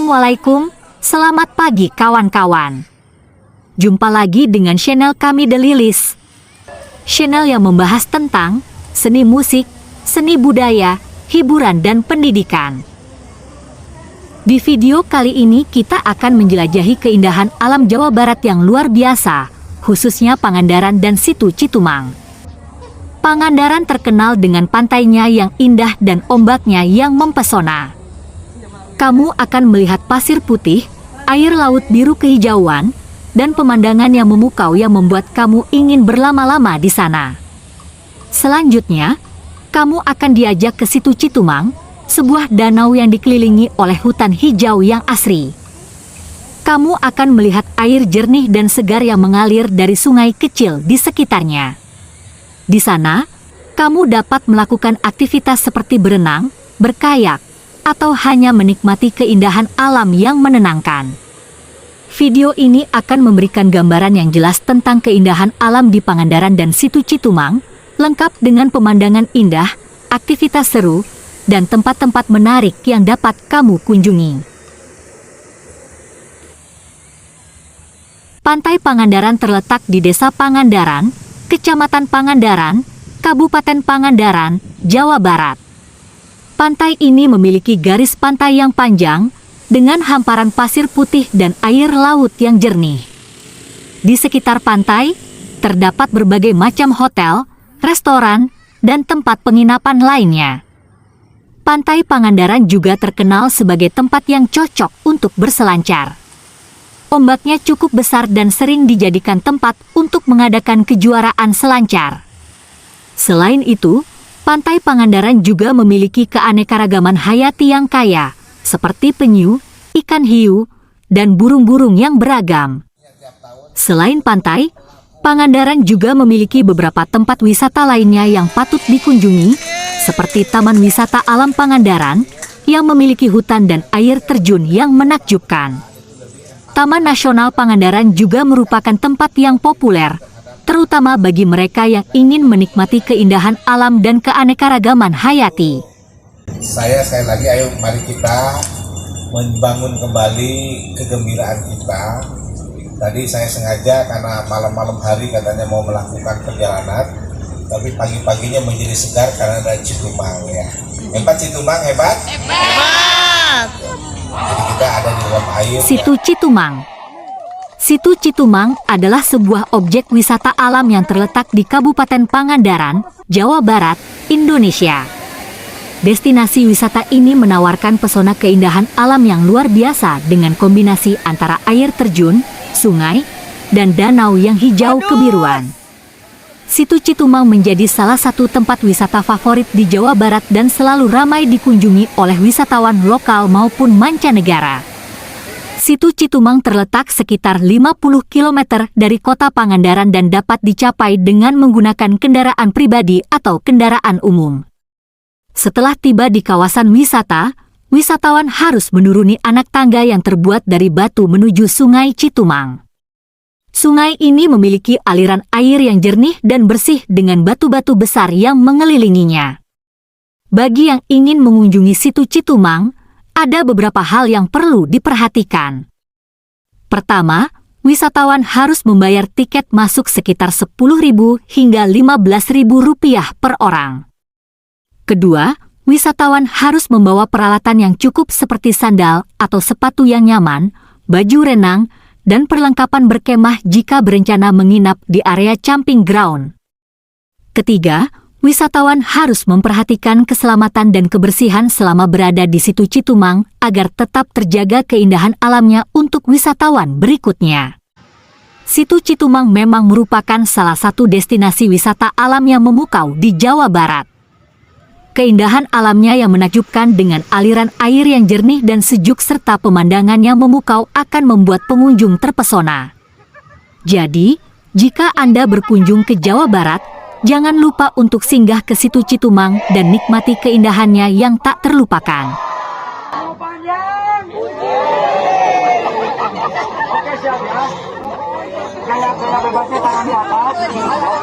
Assalamualaikum, selamat pagi kawan-kawan. Jumpa lagi dengan channel kami The Lilis. Channel yang membahas tentang seni musik, seni budaya, hiburan dan pendidikan. Di video kali ini kita akan menjelajahi keindahan alam Jawa Barat yang luar biasa, khususnya Pangandaran dan Situ Citumang. Pangandaran terkenal dengan pantainya yang indah dan ombaknya yang mempesona. Kamu akan melihat pasir putih, air laut biru kehijauan, dan pemandangan yang memukau yang membuat kamu ingin berlama-lama di sana. Selanjutnya, kamu akan diajak ke Situ Citumang, sebuah danau yang dikelilingi oleh hutan hijau yang asri. Kamu akan melihat air jernih dan segar yang mengalir dari sungai kecil di sekitarnya. Di sana, kamu dapat melakukan aktivitas seperti berenang, berkayak, atau hanya menikmati keindahan alam yang menenangkan. Video ini akan memberikan gambaran yang jelas tentang keindahan alam di Pangandaran dan Situ Citumang, lengkap dengan pemandangan indah, aktivitas seru, dan tempat-tempat menarik yang dapat kamu kunjungi. Pantai Pangandaran terletak di Desa Pangandaran, Kecamatan Pangandaran, Kabupaten Pangandaran, Jawa Barat. Pantai ini memiliki garis pantai yang panjang, dengan hamparan pasir putih dan air laut yang jernih. Di sekitar pantai, terdapat berbagai macam hotel, restoran, dan tempat penginapan lainnya. Pantai Pangandaran juga terkenal sebagai tempat yang cocok untuk berselancar. Ombaknya cukup besar dan sering dijadikan tempat untuk mengadakan kejuaraan selancar. Selain itu, Pantai Pangandaran juga memiliki keanekaragaman hayati yang kaya, seperti penyu, ikan hiu, dan burung-burung yang beragam. Selain pantai, Pangandaran juga memiliki beberapa tempat wisata lainnya yang patut dikunjungi, seperti Taman Wisata Alam Pangandaran, yang memiliki hutan dan air terjun yang menakjubkan. Taman Nasional Pangandaran juga merupakan tempat yang populer, terutama bagi mereka yang ingin menikmati keindahan alam dan keanekaragaman hayati. Saya sekali lagi, ayo mari kita membangun kembali kegembiraan kita. Tadi saya sengaja karena malam-malam hari katanya mau melakukan perjalanan, tapi pagi-paginya menjadi segar karena ada Citumang ya. Hebat Citumang, hebat? Hebat! Jadi kita ada di dalam air. Situ Citumang. Situ Citumang adalah sebuah objek wisata alam yang terletak di Kabupaten Pangandaran, Jawa Barat, Indonesia. Destinasi wisata ini menawarkan pesona keindahan alam yang luar biasa dengan kombinasi antara air terjun, sungai, dan danau yang hijau kebiruan. Situ Citumang menjadi salah satu tempat wisata favorit di Jawa Barat dan selalu ramai dikunjungi oleh wisatawan lokal maupun mancanegara. Situ Citumang terletak sekitar 50 km dari kota Pangandaran dan dapat dicapai dengan menggunakan kendaraan pribadi atau kendaraan umum. Setelah tiba di kawasan wisata, wisatawan harus menuruni anak tangga yang terbuat dari batu menuju Sungai Citumang. Sungai ini memiliki aliran air yang jernih dan bersih dengan batu-batu besar yang mengelilinginya. Bagi yang ingin mengunjungi Situ Citumang, ada beberapa hal yang perlu diperhatikan. Pertama, wisatawan harus membayar tiket masuk sekitar Rp10.000 hingga Rp15.000 per orang. Kedua, wisatawan harus membawa peralatan yang cukup seperti sandal atau sepatu yang nyaman, baju renang, dan perlengkapan berkemah jika berencana menginap di area camping ground. Ketiga, wisatawan harus memperhatikan keselamatan dan kebersihan selama berada di Situ Citumang agar tetap terjaga keindahan alamnya untuk wisatawan berikutnya. Situ Citumang memang merupakan salah satu destinasi wisata alam yang memukau di Jawa Barat. Keindahan alamnya yang menakjubkan dengan aliran air yang jernih dan sejuk serta pemandangan yang memukau akan membuat pengunjung terpesona. Jadi, jika Anda berkunjung ke Jawa Barat, jangan lupa untuk singgah ke Situ Citumang dan nikmati keindahannya yang tak terlupakan. Oke, siap ya. Kayak bebasnya tangan di atas.